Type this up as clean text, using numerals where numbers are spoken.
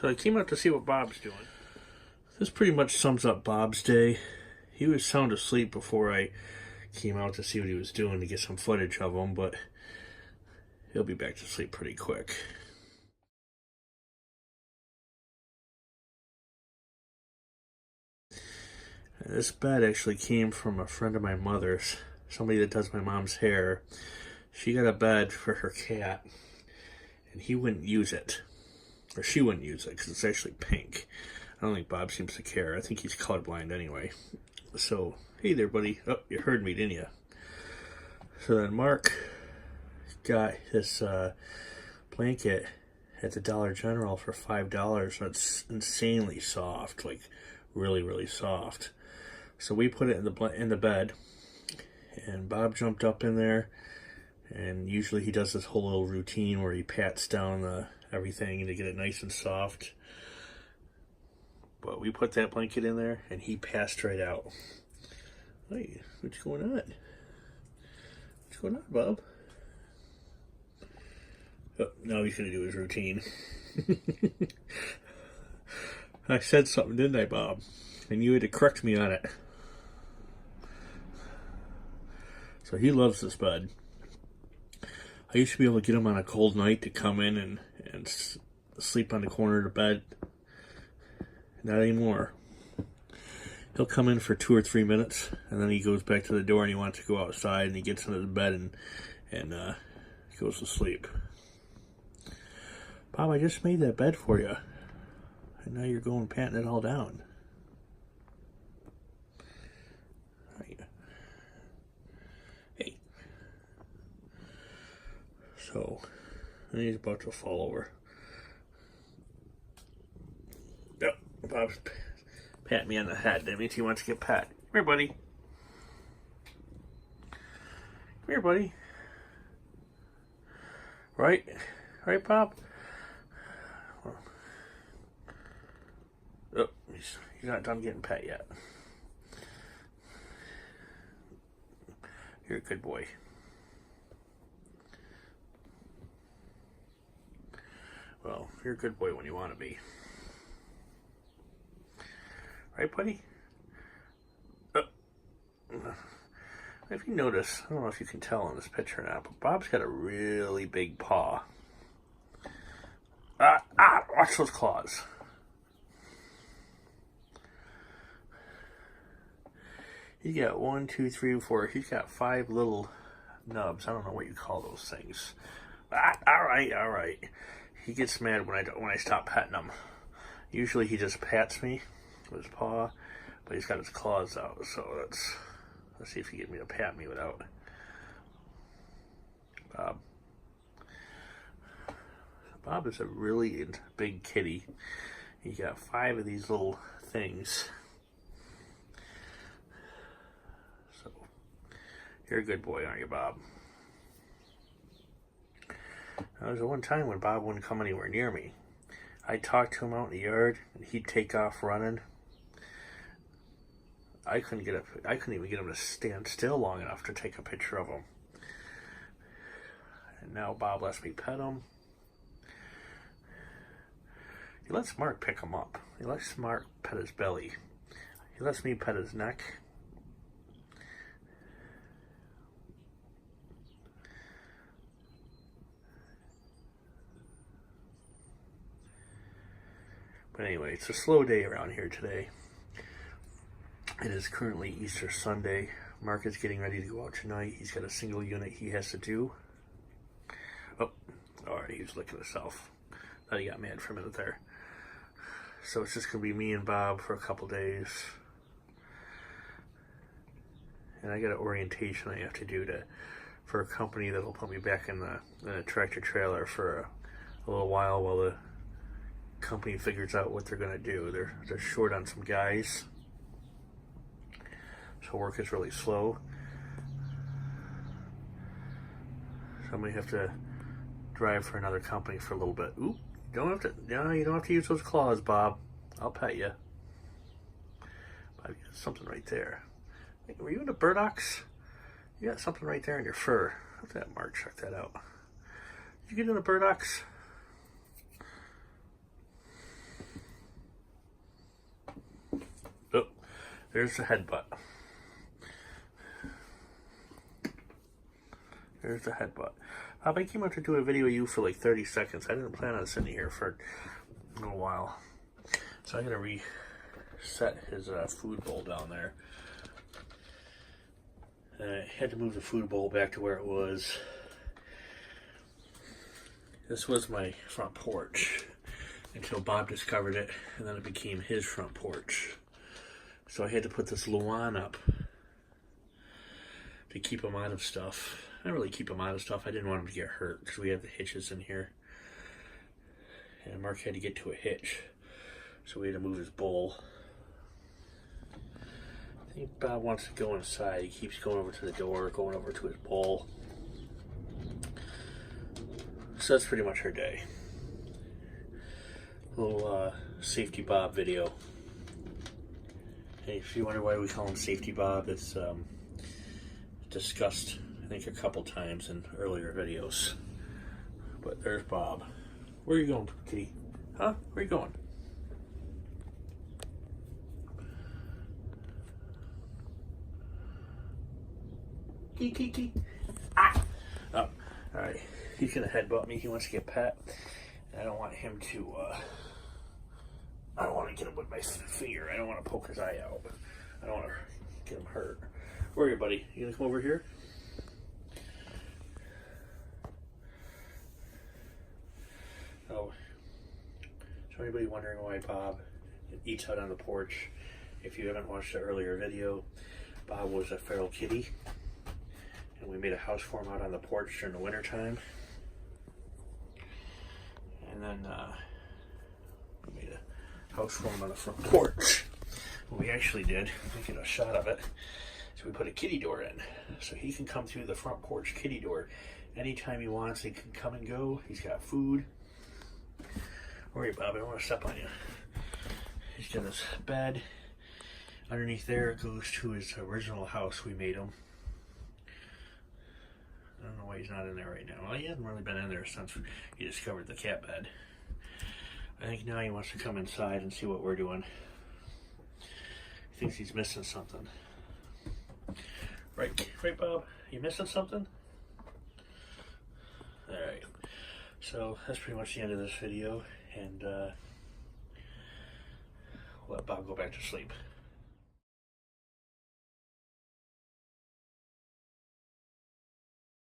So I came out to see what Bob's doing. This pretty much sums up Bob's day. He was sound asleep before I came out to see what he was doing to get some footage of him, but he'll be back to sleep pretty quick. And this bed actually came from a friend of my mother's, somebody that does my mom's hair. She got a bed for her cat, and he wouldn't use it. Or she wouldn't use it, because it's actually pink. I don't think Bob seems to care. I think he's colorblind anyway. So, hey there, buddy. Oh, you heard me, didn't you? So then Mark got this blanket at the Dollar General for $5. So it's insanely soft, like really, really soft. So we put it in the bed, and Bob jumped up in there, and usually he does this whole little routine where he pats down everything to get it nice and soft. But we put that blanket in there, and he passed right out. Hey, what's going on? What's going on, Bob? Oh, now he's going to do his routine. I said something, didn't I, Bob? And you had to correct me on it. So he loves this bed. I used to be able to get him on a cold night to come in and sleep on the corner of the bed. Not anymore. He'll come in for 2 or 3 minutes, and then he goes back to the door and he wants to go outside, and he gets into the bed and goes to sleep. Bob, I just made that bed for you. And now you're going patting it all down. Hey. So, and he's about to fall over. Yep, Bob's patting me on the head. That means he wants to get pat. Come here, buddy. Come here, buddy. Right? Right, Bob? Oh, he's not done getting pet yet. You're a good boy. Well, you're a good boy when you want to be. Right, buddy? If you notice, I don't know if you can tell in this picture or not, but Bob's got a really big paw. Watch those claws. He's got 1, 2, 3, 4. He's got 5 little nubs. I don't know what you call those things. All right. He gets mad when I stop petting him. Usually he just pats me with his paw, but he's got his claws out. So let's see if he can get me to pat me without Bob. Bob is a really big kitty. He's got 5 of these little things. So, you're a good boy, aren't you, Bob? Now, there was one time when Bob wouldn't come anywhere near me. I'd talk to him out in the yard, and he'd take off running. I couldn't even get him to stand still long enough to take a picture of him. And now Bob lets me pet him. He lets Mark pick him up. He lets Mark pet his belly. He lets me pet his neck. But anyway, it's a slow day around here today. It is currently Easter Sunday. Mark is getting ready to go out tonight. He's got a single unit he has to do. Oh, alright, he was licking himself. Thought he got mad for a minute there. So it's just going to be me and Bob for a couple days. And I got an orientation I have to do for a company that will put me back in the tractor trailer for a little while the company figures out what they're going to do. They're short on some guys. So work is really slow. So I may have to drive for another company for a little bit. Oop. You don't have to use those claws, Bob. I'll pet you. Bob, you got something right there. Hey, were you into burdocks? You got something right there in your fur. Let that Mark check that out. Did you get into burdocks? There's the headbutt. There's the headbutt. I came out to do a video of you for like 30 seconds. I didn't plan on sitting here for a little while. So I'm going to reset his food bowl down there. I had to move the food bowl back to where it was. This was my front porch until Bob discovered it, and then it became his front porch. So I had to put this lawn up to keep him out of stuff. Not really keep him out of stuff. I didn't want him to get hurt because we have the hitches in here. And Mark had to get to a hitch, so we had to move his bowl. I think Bob wants to go inside. He keeps going over to the door, going over to his bowl. So that's pretty much her day. Little Safety Bob video. Hey, if you wonder why we call him Safety Bob, it's discussed, I think, a couple times in earlier videos. But there's Bob. Where are you going, kitty? Huh? Where are you going? Kiki. Ah! Oh, alright. He's gonna headbutt me. He wants to get pet. And I don't want him to, I don't want to get him with my finger. I don't want to poke his eye out. I don't want to get him hurt. Where are you, buddy? You gonna come over here? Oh. So anybody wondering why Bob eats out on the porch? If you haven't watched the earlier video, Bob was a feral kitty. And we made a house for him out on the porch during the winter time. And then we made a house for him on the front porch. What we actually did, we get a shot of it, so we put a kitty door in. So he can come through the front porch kitty door anytime he wants. He can come and go. He's got food. Don't worry, Bob, I don't want to step on you. He's got his bed. Underneath there goes to his original house we made him. I don't know why he's not in there right now. Well, he hasn't really been in there since he discovered the cat bed. I think now he wants to come inside and see what we're doing. He thinks he's missing something. Right, Bob? You missing something? Alright. So, that's pretty much the end of this video. And, we'll let Bob go back to sleep.